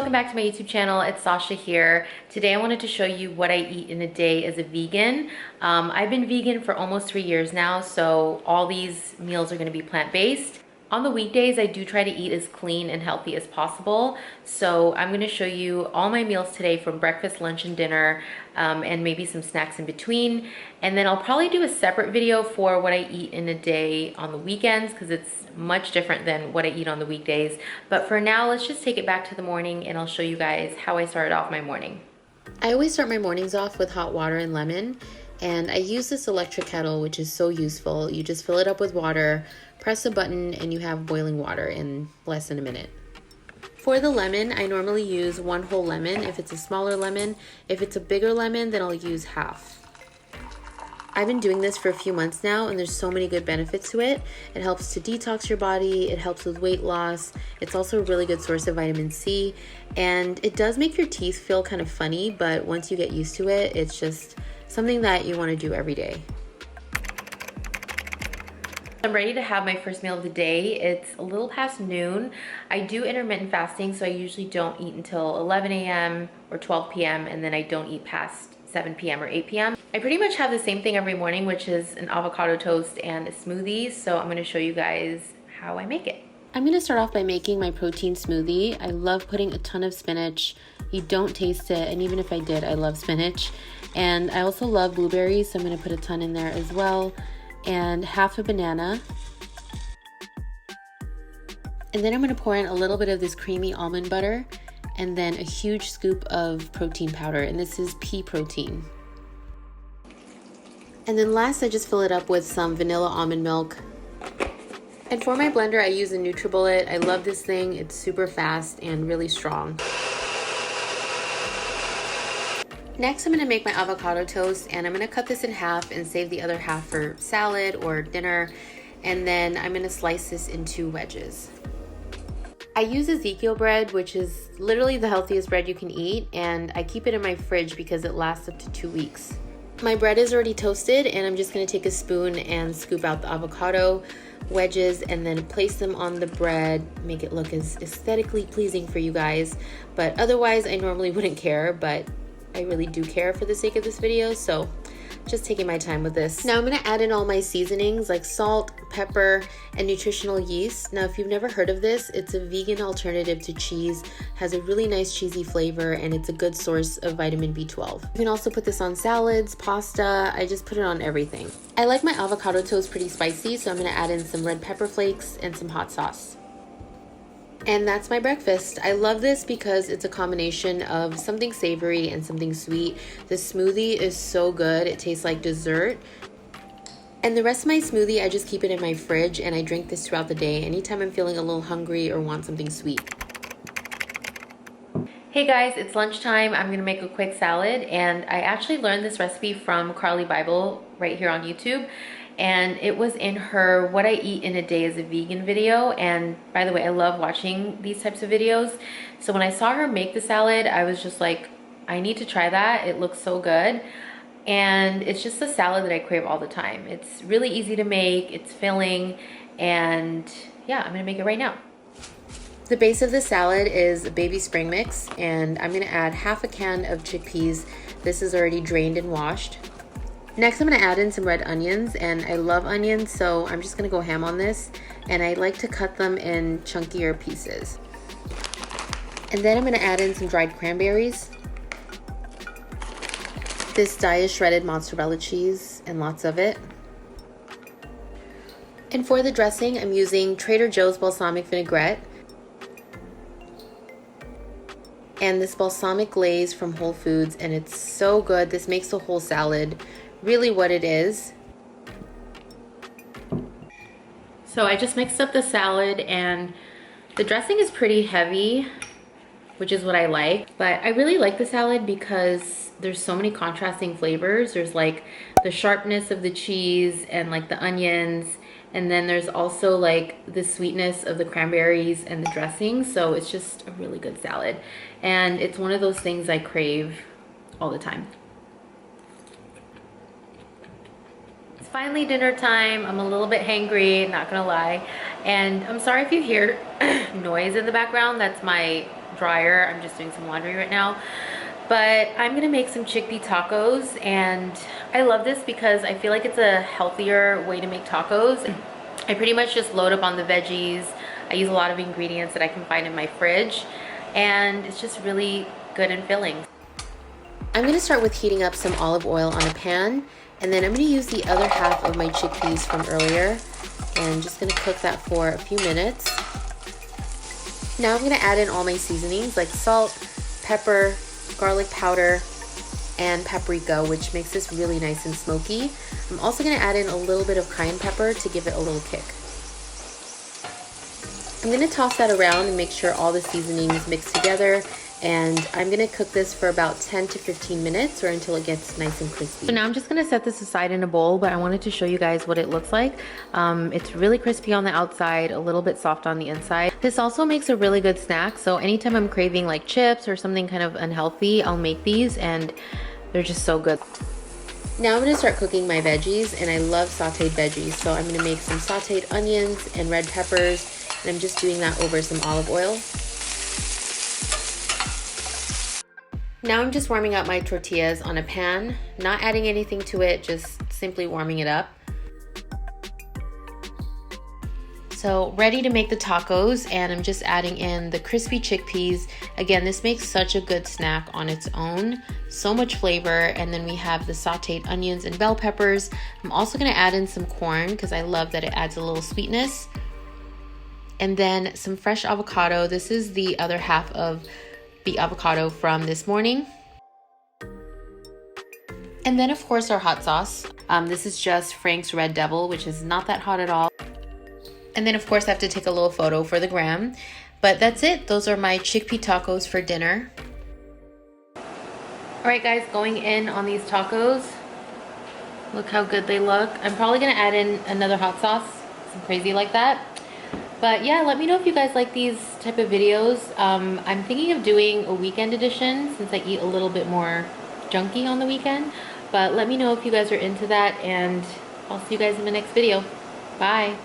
welcome back to my YouTube channel. It's Sasha here. Today I wanted to show you what I eat in a day as a vegan. I've been vegan for almost 3 years now, so all these meals are going to be plant-based. On the weekdays, I do try to eat as clean and healthy as possible. So I'm going to show you all my meals today from breakfast, lunch, and dinner, and maybe some snacks in between. And then I'll probably do a separate video for what I eat in a day on the weekends because it's much different than what I eat on the weekdays. But for now, let's just take it back to the morning and I'll show you guys how I started off my morning. I always start my mornings off with hot water and lemon. And I use this electric kettle, which is so useful. You just fill it up with water, press a button, and you have boiling water in less than a minute. For the lemon, I normally use 1 whole lemon if it's a smaller lemon. If it's a bigger lemon, then I'll use half. I've been doing this for a few months now, and there's so many good benefits to it. It helps to detox your body, it helps with weight loss. It's also a really good source of vitamin C, and it does make your teeth feel kind of funny, but once you get used to it, it's just something that you want to do every day. I'm ready to have my first meal of the day. It's a little past noon. I do intermittent fasting, so I usually don't eat until 11 a.m. or 12 p.m. and then I don't eat past 7 p.m. or 8 p.m. I pretty much have the same thing every morning, which is an avocado toast and a smoothie. So I'm going to show you guys how I make it. I'm going to start off by making my protein smoothie. I love putting a ton of spinach. You don't taste it, and even if I did, I love spinach. And I also love blueberries, so I'm going to put a ton in there as well. And half a banana. And then I'm going to pour in a little bit of this creamy almond butter and then a huge scoop of protein powder, and this is pea protein. And then last, I just fill it up with some vanilla almond milk. And for my blender, I use a NutriBullet. I love this thing. It's super fast and really strong. Next, I'm going to make my avocado toast, and I'm going to cut this in half and save the other half for salad or dinner. And then I'm going to slice this into wedges. I use Ezekiel bread, which is literally the healthiest bread you can eat, and I keep it in my fridge because it lasts up to 2 weeks. My bread is already toasted, and I'm just going to take a spoon and scoop out the avocado wedges and then place them on the bread, make it look as aesthetically pleasing for you guys. But otherwise, I normally wouldn't care, but I really do care for the sake of this video, so just taking my time with this. Now I'm going to add in all my seasonings like salt, pepper, and nutritional yeast. Now if you've never heard of this, it's a vegan alternative to cheese, has a really nice cheesy flavor, and it's a good source of vitamin B12. You can also put this on salads, pasta. I just put it on everything. I like my avocado toast pretty spicy, so I'm going to add in some red pepper flakes and some hot sauce. And that's my breakfast. I love this because it's a combination of something savory and something sweet. The smoothie is so good. It tastes like dessert. And the rest of my smoothie, I just keep it in my fridge and I drink this throughout the day anytime I'm feeling a little hungry or want something sweet. Hey guys, it's lunchtime. I'm gonna make a quick salad, and I actually learned this recipe from Carly Bible right here on YouTube. And it was in her what I eat in a day as a vegan video. And by the way, I love watching these types of videos. So when I saw her make the salad, I was just like, I need to try that. It looks so good. And it's just a salad that I crave all the time. It's really easy to make, it's filling, and yeah, I'm gonna make it right now. The base of the salad is a baby spring mix, and I'm gonna add half a can of chickpeas. This is already drained and washed. Next, I'm going to add in some red onions, and I love onions, so I'm just going to go ham on this, and I like to cut them in chunkier pieces. And then I'm going to add in some dried cranberries. This dye is shredded mozzarella cheese, and lots of it. And for the dressing, I'm using Trader Joe's balsamic vinaigrette. And this balsamic glaze from Whole Foods, and it's so good. This makes the whole salad really what it is. So I just mixed up the salad, and the dressing is pretty heavy, which is what I like. But I really like the salad because there's so many contrasting flavors. There's like the sharpness of the cheese and like the onions, and then there's also like the sweetness of the cranberries and the dressing. So it's just a really good salad, and it's one of those things I crave all the time. It's finally dinner time. I'm a little bit hangry, not gonna lie. And I'm sorry if you hear noise in the background. That's my dryer. I'm just doing some laundry right now. But I'm gonna make some chickpea tacos, and I love this because I feel like it's a healthier way to make tacos. I pretty much just load up on the veggies. I use a lot of ingredients that I can find in my fridge, and it's just really good and filling. I'm gonna start with heating up some olive oil on a pan, and then I'm gonna use the other half of my chickpeas from earlier, and just gonna cook that for a few minutes. Now I'm gonna add in all my seasonings like salt, pepper, garlic powder, and paprika, which makes this really nice and smoky. I'm also gonna add in a little bit of cayenne pepper to give it a little kick. I'm gonna toss that around and make sure all the seasonings mix together, and I'm gonna cook this for about 10 to 15 minutes or until it gets nice and crispy. So now I'm just gonna set this aside in a bowl, but I wanted to show you guys what it looks like. It's really crispy on the outside, a little bit soft on the inside. This also makes a really good snack, so anytime I'm craving like chips or something kind of unhealthy, I'll make these, and they're just so good. Now I'm gonna start cooking my veggies, and I love sauteed veggies, so I'm gonna make some sauteed onions and red peppers, and I'm just doing that over some olive oil. Now I'm just warming up my tortillas on a pan, not adding anything to it, just simply warming it up. So ready to make the tacos, and I'm just adding in the crispy chickpeas. Again, this makes such a good snack on its own, so much flavor. And then we have the sauteed onions and bell peppers. I'm also gonna add in some corn because I love that it adds a little sweetness. And then some fresh avocado. This is the other half of the avocado from this morning. And then of course our hot sauce. This is just Frank's Red Devil, which is not that hot at all. And then of course I have to take a little photo for the gram. But that's it. Those are my chickpea tacos for dinner. All right guys, going in on these tacos. Look how good they look. I'm probably gonna add in another hot sauce, some crazy like that. But yeah, let me know if you guys like these type of videos. I'm thinking of doing a weekend edition since I eat a little bit more junky on the weekend. But let me know if you guys are into that, and I'll see you guys in the next video. Bye.